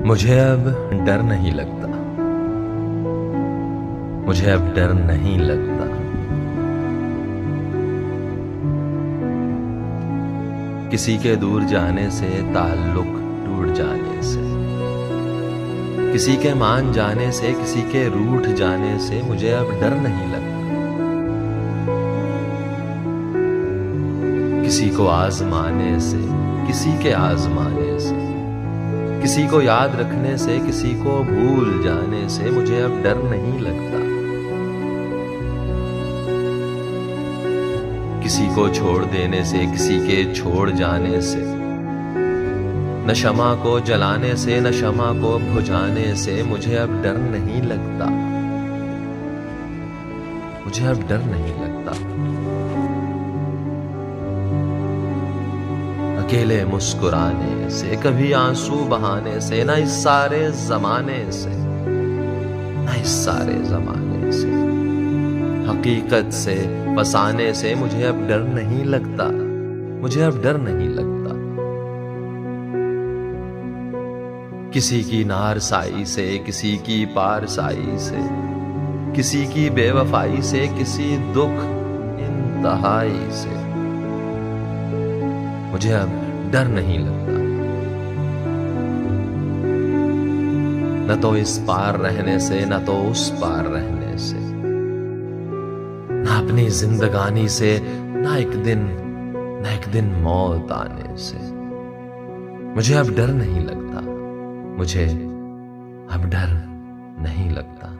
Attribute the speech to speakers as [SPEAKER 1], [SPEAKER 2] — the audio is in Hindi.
[SPEAKER 1] मुझे अब डर नहीं लगता। मुझे अब डर नहीं लगता। किसी के दूर जाने से, ताल्लुक टूट जाने से, किसी के मान जाने से, किसी के रूठ जाने से मुझे अब डर नहीं लगता। किसी को आजमाने से, किसी के आजमाने से, किसी को याद रखने से, किसी को भूल जाने से मुझे अब डर नहीं लगता। किसी को छोड़ देने से, किसी के छोड़ जाने से, न क्षमा को जलाने से, न क्षमा को बुझाने से मुझे अब डर नहीं लगता। मुझे अब डर नहीं लगता। अकेले मुस्कुराने से, कभी आंसू बहाने से, ना इस सारे जमाने से, ना इस सारे जमाने से, हकीकत से फसाने से मुझे अब डर नहीं लगता। मुझे अब डर नहीं लगता। किसी की नारसाई से, किसी की पारसाई से, किसी की बेवफाई से, किसी दुख इंतहाई से मुझे अब डर नहीं लगता। न तो इस पार रहने से, न तो उस पार रहने से, न अपनी जिंदगानी से, न एक दिन मौत आने से मुझे अब डर नहीं लगता। मुझे अब डर नहीं लगता।